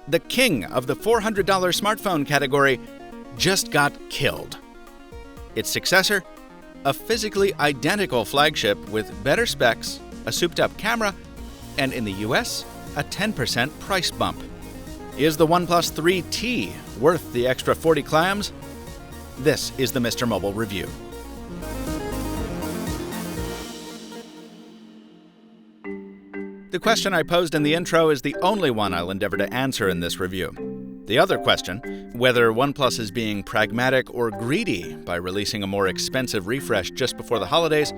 the king of the $400 smartphone category, just got killed. Its successor, a physically identical flagship with better specs, a souped-up camera, and in the US, a 10% price bump. Is the OnePlus 3T worth the extra 40 clams? This is the MrMobile Review. The question I posed in the intro is the only one I'll endeavor to answer in this review. The other question, whether OnePlus is being pragmatic or greedy by releasing a more expensive refresh just before the holidays,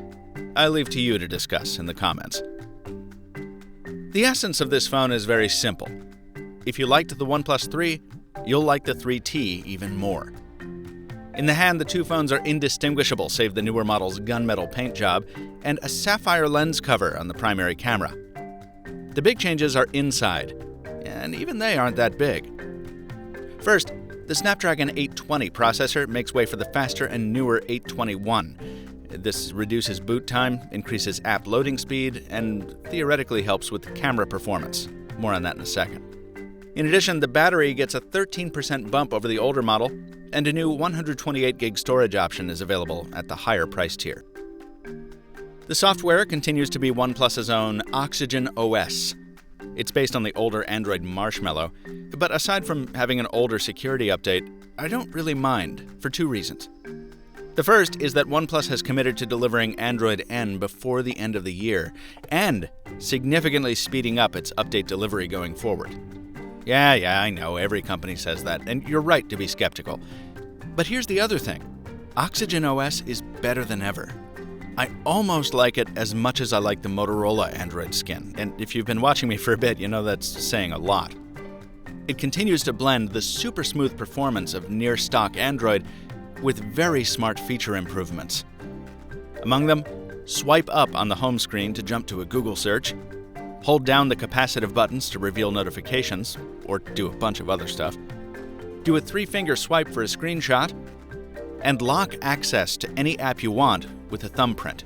I leave to you to discuss in the comments. The essence of this phone is very simple. If you liked the OnePlus 3, you'll like the 3T even more. In the hand, the two phones are indistinguishable save the newer model's gunmetal paint job and a sapphire lens cover on the primary camera. The big changes are inside, and even they aren't that big. First, the Snapdragon 820 processor makes way for the faster and newer 821. This reduces boot time, increases app loading speed, and theoretically helps with camera performance. More on that in a second. In addition, the battery gets a 13% bump over the older model, and a new 128GB storage option is available at the higher price tier. The software continues to be OnePlus's own Oxygen OS. It's based on the older Android Marshmallow, but aside from having an older security update, I don't really mind for two reasons. The first is that OnePlus has committed to delivering Android N before the end of the year, and significantly speeding up its update delivery going forward. Yeah, I know, every company says that, and you're right to be skeptical. But here's the other thing. Oxygen OS is better than ever. I almost like it as much as I like the Motorola Android skin, and if you've been watching me for a bit, you know that's saying a lot. It continues to blend the super smooth performance of near-stock Android with very smart feature improvements. Among them, swipe up on the home screen to jump to a Google search, hold down the capacitive buttons to reveal notifications, or do a bunch of other stuff, do a 3-finger swipe for a screenshot, and lock access to any app you want with a thumbprint.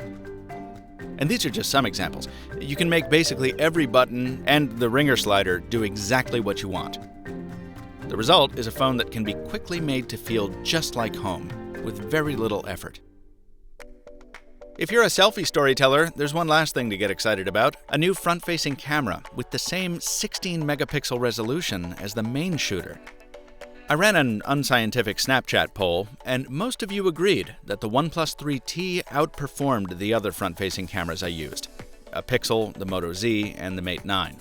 And these are just some examples. You can make basically every button and the ringer slider do exactly what you want. The result is a phone that can be quickly made to feel just like home, with very little effort. If you're a selfie storyteller, there's one last thing to get excited about: a new front-facing camera with the same 16-megapixel resolution as the main shooter. I ran an unscientific Snapchat poll, and most of you agreed that the OnePlus 3T outperformed the other front-facing cameras I used: a Pixel, the Moto Z, and the Mate 9.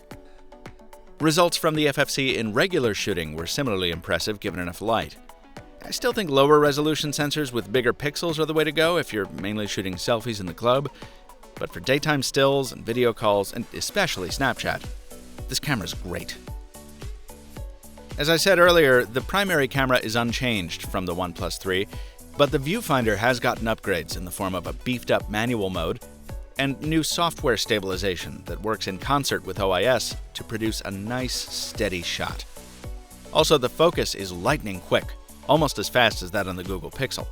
Results from the FFC in regular shooting were similarly impressive given enough light. I still think lower resolution sensors with bigger pixels are the way to go if you're mainly shooting selfies in the club, but for daytime stills and video calls, and especially Snapchat, this camera's great. As I said earlier, the primary camera is unchanged from the OnePlus 3, but the viewfinder has gotten upgrades in the form of a beefed-up manual mode and new software stabilization that works in concert with OIS to produce a nice, steady shot. Also, the focus is lightning quick, almost as fast as that on the Google Pixel.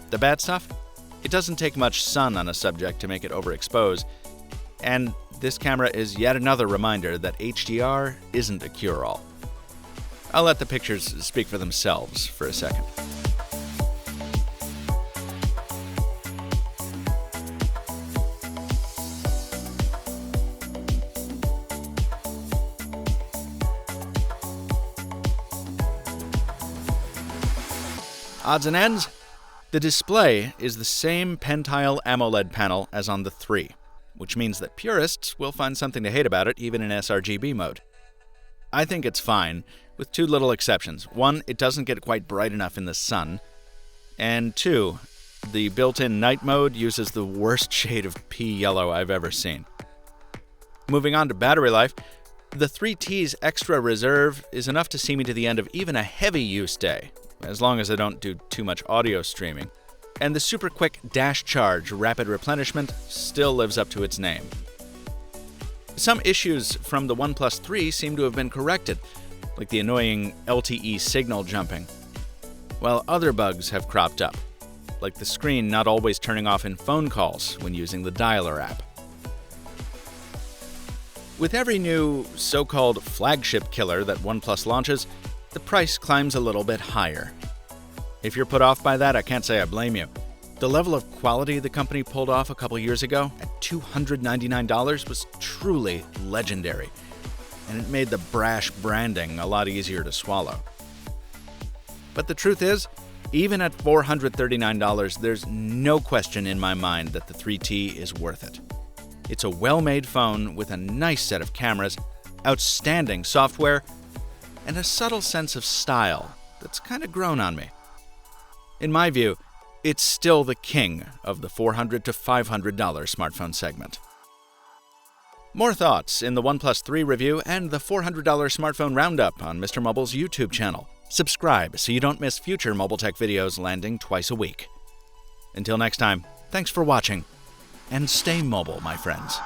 The bad stuff? It doesn't take much sun on a subject to make it overexpose, and this camera is yet another reminder that HDR isn't a cure-all. I'll let the pictures speak for themselves for a second. Odds and ends? The display is the same Pentile AMOLED panel as on the 3, which means that purists will find something to hate about it even in sRGB mode. I think it's fine, with two little exceptions. One, it doesn't get quite bright enough in the sun. And two, the built-in night mode uses the worst shade of pea yellow I've ever seen. Moving on to battery life, the 3T's extra reserve is enough to see me to the end of even a heavy use day, as long as I don't do too much audio streaming. And the super quick dash charge rapid replenishment still lives up to its name. Some issues from the OnePlus 3 seem to have been corrected, like the annoying LTE signal jumping, while other bugs have cropped up, like the screen not always turning off in phone calls when using the dialer app. With every new so-called flagship killer that OnePlus launches, the price climbs a little bit higher. If you're put off by that, I can't say I blame you. The level of quality the company pulled off a couple years ago at $299 was truly legendary, and it made the brash branding a lot easier to swallow. But the truth is, even at $439, there's no question in my mind that the 3T is worth it. It's a well-made phone with a nice set of cameras, outstanding software, and a subtle sense of style that's kind of grown on me. In my view, it's still the king of the $400 to $500 smartphone segment. More thoughts in the OnePlus 3 review and the $400 smartphone roundup on MrMobile's YouTube channel. Subscribe so you don't miss future mobile tech videos landing twice a week. Until next time, thanks for watching, and stay mobile, my friends.